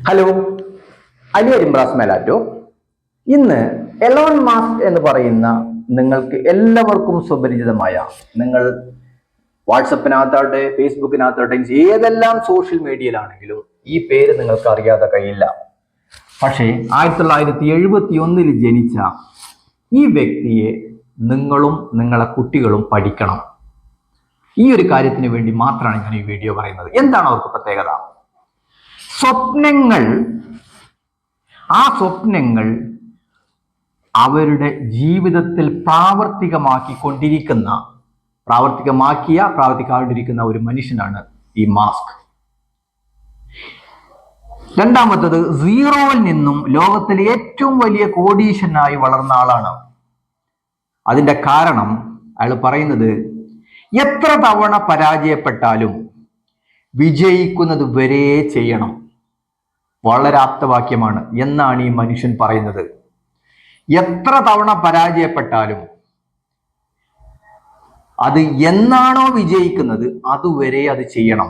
Hello, അലിയ ഇംബ്രാസ് മേലാറ്റോ. ഇന്ന് Elon mask എന്ന് പറയുന്ന നിങ്ങൾക്ക് എല്ലാവർക്കും സുപരിചിതമായ, നിങ്ങൾ വാട്സപ്പിനകത്താവട്ടെ ഫേസ്ബുക്കിനകത്താവട്ടെ ഏതെല്ലാം സോഷ്യൽ മീഡിയയിലാണെങ്കിലും ഈ പേര് നിങ്ങൾക്ക് അറിയാതെ കഴിയില്ല. പക്ഷേ 1971 ജനിച്ച ഈ വ്യക്തിയെ നിങ്ങളും നിങ്ങളെ കുട്ടികളും പഠിക്കണം. ഈ ഒരു കാര്യത്തിന് വേണ്ടി മാത്രമാണ് ഞാൻ ഈ വീഡിയോ പറയുന്നത്. എന്താണ് അവർക്ക് പ്രത്യേകത? ആ സ്വപ്നങ്ങൾ അവരുടെ ജീവിതത്തിൽ പ്രാവർത്തികമാക്കിക്കൊണ്ടിരിക്കുന്ന ഒരു മനുഷ്യനാണ് ഈ മാസ്ക്. രണ്ടാമത്തത്, സീറോയിൽ നിന്നും ലോകത്തിലെ ഏറ്റവും വലിയ കോടീശ്വരനായി വളർന്ന ആളാണ്. അതിന്റെ കാരണം അയാൾ പറയുന്നത്, എത്ര തവണ പരാജയപ്പെട്ടാലും വിജയിക്കുന്നത് വരെ ചെയ്യണം. വളരെ ആപ്തവാക്യമാണ് എന്നാണ് ഈ മനുഷ്യൻ പറയുന്നത്. എത്ര തവണ പരാജയപ്പെട്ടാലും അത് എന്നാണോ വിജയിക്കുന്നത് അതുവരെ അത് ചെയ്യണം.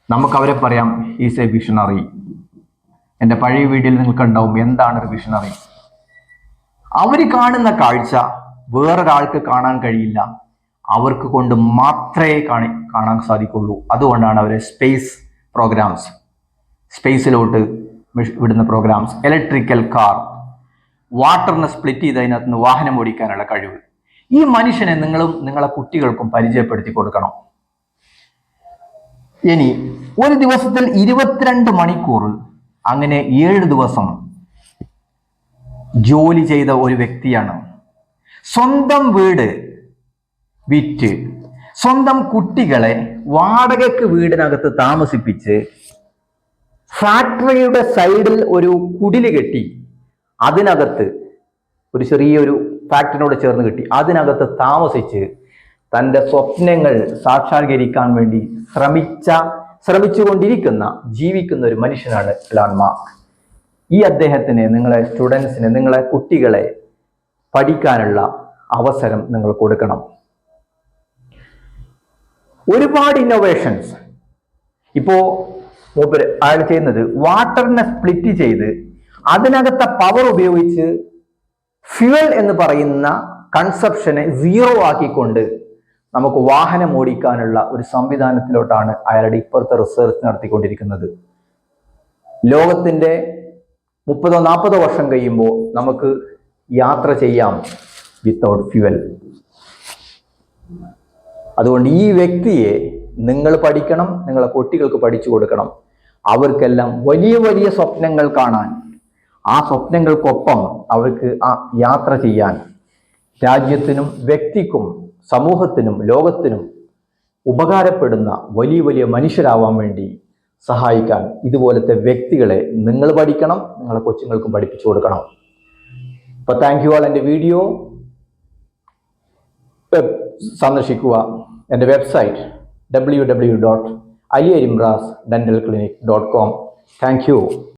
നമുക്ക് അവരെ പറയാം, ഈസ് എ വിഷണറി. എൻ്റെ പഴയ വീഡിയോയിൽ നിങ്ങൾക്ക് ഉണ്ടാവും എന്താണ് ഒരു വിഷണറി. അവർ കാണുന്ന കാഴ്ച വേറൊരാൾക്ക് കാണാൻ കഴിയില്ല. അവർക്ക് കൊണ്ട് മാത്രമേ കാണാൻ സാധിക്കുള്ളൂ. അതുകൊണ്ടാണ് അവരെ സ്പേസിലോട്ട് വിടുന്ന പ്രോഗ്രാംസ്, ഇലക്ട്രിക്കൽ കാർ, വാട്ടറിനെ സ്പ്ലിറ്റ് ചെയ്ത് അതിനകത്ത് നിന്ന് വാഹനം ഓടിക്കാനുള്ള കഴിവ്. ഈ മനുഷ്യനെ നിങ്ങളും നിങ്ങളെ കുട്ടികൾക്കും പരിചയപ്പെടുത്തി കൊടുക്കണം. ഇനി ഒരു ദിവസത്തിൽ 22 മണിക്കൂർ, അങ്ങനെ 7 ദിവസം ജോലി ചെയ്ത ഒരു വ്യക്തിയാണ്. സ്വന്തം വീട് വിറ്റ് സ്വന്തം കുട്ടികളെ വാടകയ്ക്ക് വീടിനകത്ത് താമസിപ്പിച്ച് ഫാക്ടറിയുടെ സൈഡിൽ ഒരു കുടില് കെട്ടി, അതിനകത്ത് ഒരു ചെറിയൊരു ഫാക്ടറിനോട് ചേർന്ന് കെട്ടി, അതിനകത്ത് താമസിച്ച് തൻ്റെ സ്വപ്നങ്ങൾ സാക്ഷാത്കരിക്കാൻ വേണ്ടി ശ്രമിച്ചുകൊണ്ടിരിക്കുന്ന ജീവിക്കുന്ന ഒരു മനുഷ്യനാണ് എലോൺ മാസ്ക്. ഈ അദ്ദേഹത്തിന്, നിങ്ങളെ സ്റ്റുഡൻസിന്, നിങ്ങളെ കുട്ടികളെ പഠിക്കാനുള്ള അവസരം നിങ്ങൾ കൊടുക്കണം. ഒരുപാട് ഇന്നോവേഷൻസ് ഇപ്പോ അയാൾ ചെയ്യുന്നത്, വാട്ടറിനെ സ്പ്ലിറ്റ് ചെയ്ത് അതിനകത്തെ പവർ ഉപയോഗിച്ച് ഫ്യൂവൽ എന്ന് പറയുന്ന കൺസപ്ഷനെ സീറോ ആക്കിക്കൊണ്ട് നമുക്ക് വാഹനം ഓടിക്കാനുള്ള ഒരു സംവിധാനത്തിലോട്ടാണ് അയാളുടെ ഇപ്പോഴത്തെ റിസർച്ച് നടത്തിക്കൊണ്ടിരിക്കുന്നത്. ലോകത്തിന്റെ 30-40 വർഷം കഴിയുമ്പോൾ നമുക്ക് യാത്ര ചെയ്യാം വിത്തൗട്ട് ഫ്യൂവൽ. അതുകൊണ്ട് ഈ വ്യക്തിയെ നിങ്ങൾ പഠിക്കണം, നിങ്ങളെ കുട്ടികൾക്ക് പഠിച്ചു കൊടുക്കണം. അവർക്കെല്ലാം വലിയ വലിയ സ്വപ്നങ്ങൾ കാണാൻ, ആ സ്വപ്നങ്ങൾക്കൊപ്പം അവർക്ക് ആ യാത്ര ചെയ്യാൻ, രാജ്യത്തിനും വ്യക്തിക്കും സമൂഹത്തിനും ലോകത്തിനും ഉപകാരപ്പെടുന്ന വലിയ വലിയ മനുഷ്യരാവാൻ വേണ്ടി സഹായിക്കാൻ ഇതുപോലത്തെ വ്യക്തികളെ നിങ്ങൾ പഠിക്കണം, നിങ്ങളെ കൊച്ചുങ്ങൾക്കും പഠിപ്പിച്ചു കൊടുക്കണം. അപ്പൊ താങ്ക് യു ആൾ. എൻ്റെ വീഡിയോ സന്ദർശിക്കുക. എൻ്റെ വെബ്സൈറ്റ് www.aliyaimrazdentalclinic.com. Thank you.